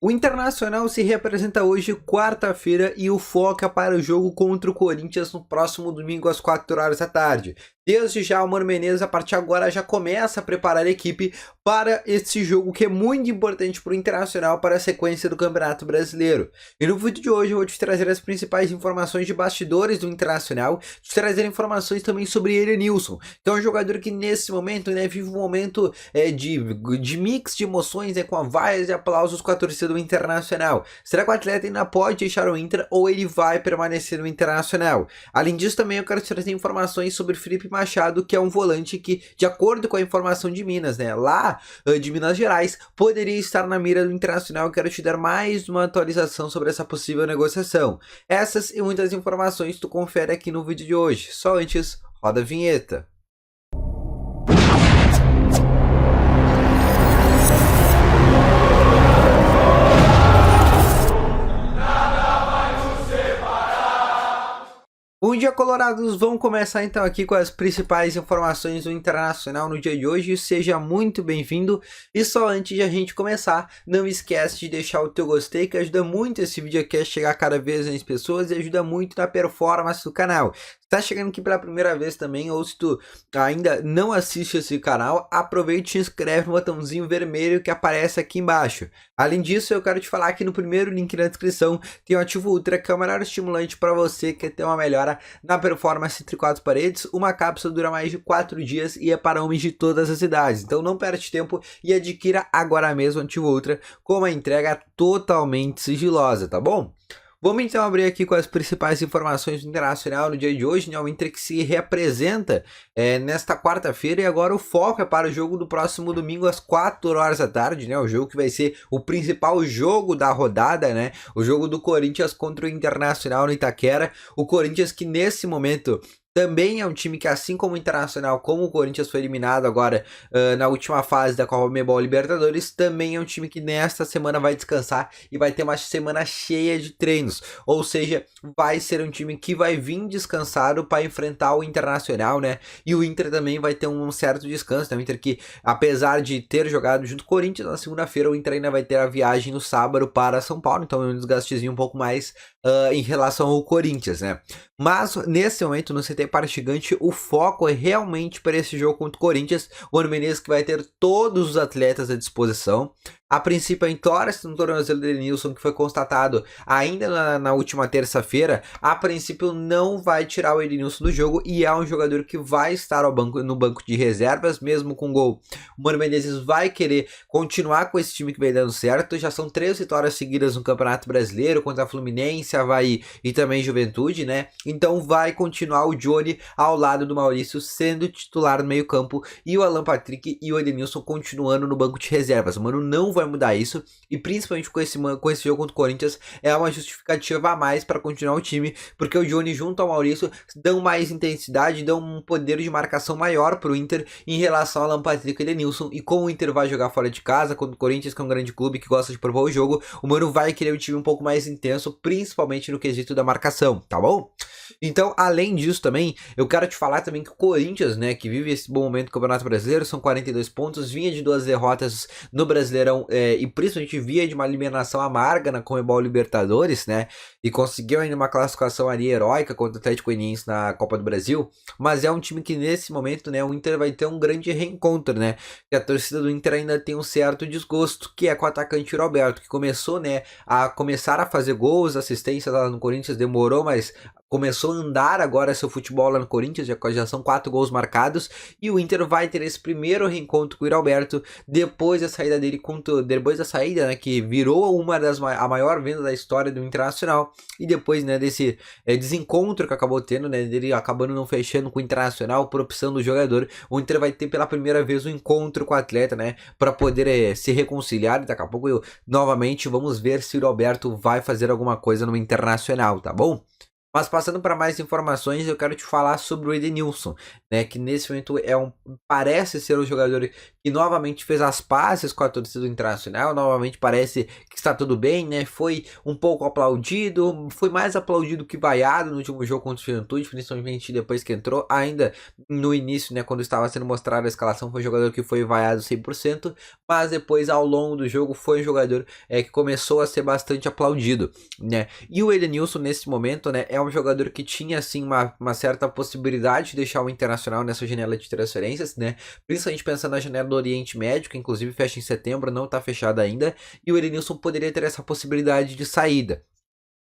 O Internacional se representa hoje, quarta-feira, e o foco é para o jogo contra o Corinthians no próximo domingo às 4 horas da tarde. Desde já, o Mano Menezes, a partir de agora, já começa a preparar a equipe para esse jogo que é muito importante para o Internacional para a sequência do Campeonato Brasileiro. E no vídeo de hoje eu vou te trazer as principais informações de bastidores do Internacional, te trazer informações também sobre Elenilson, que é um jogador que nesse momento vive um momento de mix de emoções com a vaias e aplausos com a torcida do Internacional. Será que o atleta ainda pode deixar o Inter ou ele vai permanecer no Internacional? Além disso, também eu quero te trazer informações sobre Felipe Machado, que é um volante que, de acordo com a informação de Minas, lá de Minas Gerais, poderia estar na mira do Internacional. Eu quero te dar mais uma atualização sobre essa possível negociação. Essas e muitas informações tu confere aqui no vídeo de hoje. Só antes, roda a vinheta. Bom dia, colorados! Vamos começar então aqui com as principais informações do Internacional no dia de hoje. Seja muito bem-vindo. E só antes de a gente começar, não esquece de deixar o teu gostei, que ajuda muito esse vídeo aqui a chegar cada vez mais pessoas e ajuda muito na performance do canal. Se tá chegando aqui pela primeira vez também, ou se tu ainda não assiste esse canal, aproveite e se inscreve no botãozinho vermelho que aparece aqui embaixo. Além disso, eu quero te falar que no primeiro link na descrição tem o Ativo Ultra, que é o melhor estimulante para você que quer ter uma melhora na performance entre 4 paredes. Uma cápsula dura mais de 4 dias e é para homens de todas as idades. Então não perde tempo e adquira agora mesmo o Ativo Ultra com uma entrega totalmente sigilosa, tá bom? Vamos então abrir aqui com as principais informações do Internacional no dia de hoje, o Inter que se representa nesta quarta-feira, e agora o foco é para o jogo do próximo domingo às 4 horas da tarde, o jogo que vai ser o principal jogo da rodada, o jogo do Corinthians contra o Internacional no Itaquera. O Corinthians que nesse momento também é um time que, assim como o Internacional, como o Corinthians foi eliminado agora na última fase da Conmebol Libertadores, também é um time que nesta semana vai descansar e vai ter uma semana cheia de treinos. Ou seja, vai ser um time que vai vir descansado para enfrentar o Internacional, E o Inter também vai ter um certo descanso, O Inter que, apesar de ter jogado junto com o Corinthians na segunda-feira, o Inter ainda vai ter a viagem no sábado para São Paulo, então é um desgastezinho um pouco mais em relação ao Corinthians, Mas, nesse momento, no CT Parque Gigante, o foco é realmente para esse jogo contra o Corinthians. O Mano Menezes que vai ter todos os atletas à disposição. A princípio, a entorse no tornozelo do Elenilson, que foi constatado ainda na última terça-feira, a princípio não vai tirar o Elenilson do jogo e é um jogador que vai estar no banco de reservas, mesmo com gol. O Mano Menezes vai querer continuar com esse time que vem dando certo. Já são 3 vitórias seguidas no Campeonato Brasileiro, contra a Fluminense, Avaí e também Juventude, Então vai continuar o Johnny ao lado do Maurício sendo titular no meio campo e o Alan Patrick e o Elenilson continuando no banco de reservas. O Mano não vai mudar isso, e principalmente com esse jogo contra o Corinthians é uma justificativa a mais para continuar o time, porque o Johnny junto ao Maurício dão mais intensidade, dão um poder de marcação maior para o Inter em relação ao Alan Patrick e Elenilson. E como o Inter vai jogar fora de casa contra o Corinthians, que é um grande clube que gosta de provar o jogo, o Mano vai querer um time um pouco mais intenso, principalmente no quesito da marcação, tá bom? Então, além disso também, eu quero te falar também que o Corinthians, que vive esse bom momento do Campeonato Brasileiro, são 42 pontos, vinha de 2 derrotas no Brasileirão e principalmente via de uma eliminação amarga na Conmebol Libertadores, e conseguiu ainda uma classificação ali heróica contra o Atlético Goianiense na Copa do Brasil, mas é um time que nesse momento, o Inter vai ter um grande reencontro, que a torcida do Inter ainda tem um certo desgosto, que é com o atacante Roberto, que começou, a fazer gols, assistências lá no Corinthians, demorou, mas começou a andar agora seu futebol lá no Corinthians, já são 4 gols marcados, e o Inter vai ter esse primeiro reencontro com o Roberto depois da saída dele, que virou a maior venda da história do Internacional, e depois desse desencontro que acabou tendo, dele acabando não fechando com o Internacional por opção do jogador, o Inter vai ter pela primeira vez um encontro com o atleta, para poder se reconciliar, e daqui a pouco novamente vamos ver se o Roberto vai fazer alguma coisa no Internacional, tá bom? Mas passando para mais informações, eu quero te falar sobre o Edenilson, né, que nesse momento parece ser o jogador que novamente fez as pazes com a torcida do Internacional, novamente parece que está tudo bem, né? Foi um pouco aplaudido, foi mais aplaudido que vaiado no último jogo contra o Juventude, principalmente depois que entrou, ainda no início, né, quando estava sendo mostrada a escalação, foi um jogador que foi vaiado 100%, mas depois ao longo do jogo foi um jogador que começou a ser bastante aplaudido, né? E o Edenilson nesse momento, né, é um jogador que tinha assim uma certa possibilidade de deixar o Internacional nessa janela de transferências, né? Principalmente pensando na janela do Oriente Médio, que inclusive fecha em setembro, não está fechada ainda, e o Edenilson poderia ter essa possibilidade de saída.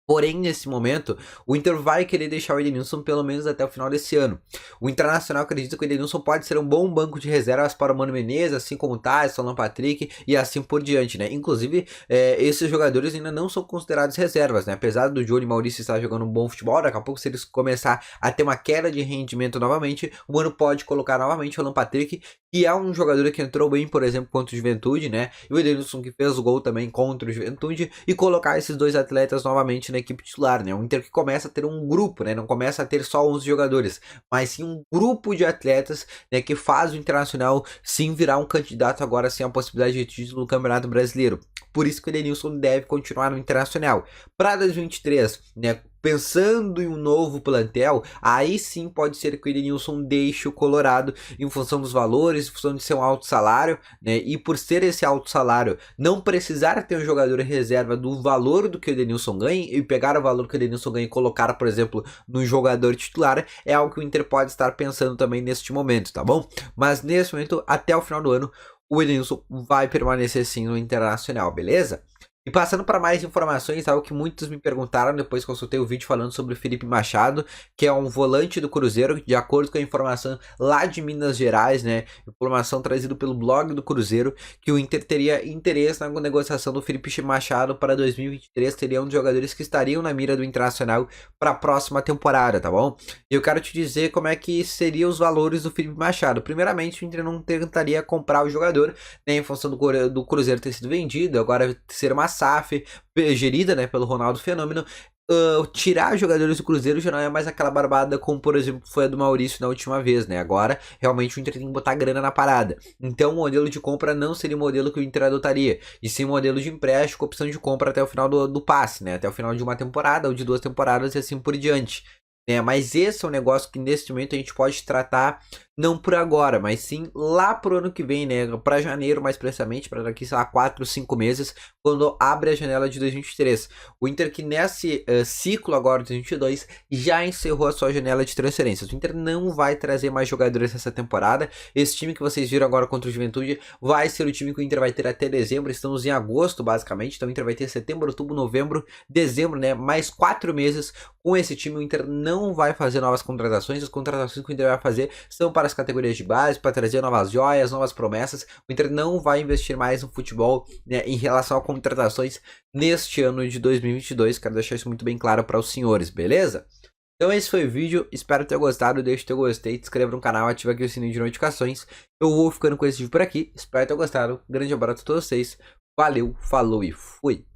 Porém, nesse momento, o Inter vai querer deixar o Edenilson pelo menos até o final desse ano. O Internacional acredita que o Edenilson pode ser um bom banco de reservas para o Mano Menezes, assim como o Tyson, o Alan Patrick e assim por diante, né? Inclusive, esses jogadores ainda não são considerados reservas, né? Apesar do Johnny Maurício estar jogando um bom futebol, daqui a pouco se eles começar a ter uma queda de rendimento novamente, o Mano pode colocar novamente o Alan Patrick, que é um jogador que entrou bem, por exemplo, contra o Juventude, né? E o Edenilson que fez o gol também contra o Juventude, e colocar esses dois atletas novamente na equipe titular, né? O Inter que começa a ter um grupo, né? Não começa a ter só 11 jogadores, mas sim um grupo de atletas, né? Que faz o Internacional sim virar um candidato agora sem a possibilidade de título do Campeonato Brasileiro. Por isso que o Edenilson deve continuar no Internacional. Para 2023, né? Pensando em um novo plantel, aí sim pode ser que o Edenilson deixe o Colorado em função dos valores, em função de ser um alto salário, né? E por ser esse alto salário, não precisar ter um jogador em reserva do valor do que o Edenilson ganha e pegar o valor que o Edenilson ganha e colocar, por exemplo, no jogador titular, é algo que o Inter pode estar pensando também neste momento, tá bom? Mas nesse momento, até o final do ano, o Edenilson vai permanecer sim no Internacional, beleza? E passando para mais informações, algo que muitos me perguntaram depois que eu soltei o vídeo falando sobre o Felipe Machado, que é um volante do Cruzeiro, de acordo com a informação lá de Minas Gerais, né? Informação trazida pelo blog do Cruzeiro, que o Inter teria interesse na negociação do Felipe Machado para 2023, teria um dos jogadores que estariam na mira do Internacional para a próxima temporada, tá bom? E eu quero te dizer como é que seriam os valores do Felipe Machado. Primeiramente, o Inter não tentaria comprar o jogador, né, em função do Cruzeiro ter sido vendido, agora ser uma SAF gerida, né, pelo Ronaldo Fenômeno. Tirar jogadores do Cruzeiro já não é mais aquela barbada como, por exemplo, foi a do Maurício na última vez, né? Agora, realmente, o Inter tem que botar grana na parada. Então, o modelo de compra não seria o modelo que o Inter adotaria, e sim o modelo de empréstimo com opção de compra até o final do passe, né? Até o final de uma temporada ou de 2 temporadas e assim por diante. Mas esse é um negócio que nesse momento a gente pode tratar não por agora, mas sim lá pro ano que vem, né? Para janeiro, mais precisamente, para daqui, sei lá, 4, 5 meses, quando abre a janela de 2023. O Inter que nesse ciclo agora de 2022 já encerrou a sua janela de transferências. O Inter não vai trazer mais jogadores essa temporada. Esse time que vocês viram agora contra o Juventude vai ser o time que o Inter vai ter até dezembro. Estamos em agosto, basicamente. Então o Inter vai ter setembro, outubro, novembro, dezembro, né? Mais 4 meses com esse time. O Inter não vai fazer novas contratações. As contratações que o Inter vai fazer são para as categorias de base, para trazer novas joias, novas promessas. O Inter não vai investir mais no futebol, né, em relação a contratações neste ano de 2022. Quero deixar isso muito bem claro para os senhores, beleza? Então esse foi o vídeo, espero ter gostado, deixe teu gostei, te inscreva no canal, ativa aqui o sininho de notificações. Eu vou ficando com esse vídeo por aqui, espero ter gostado, grande abraço a todos vocês, valeu, falou e fui!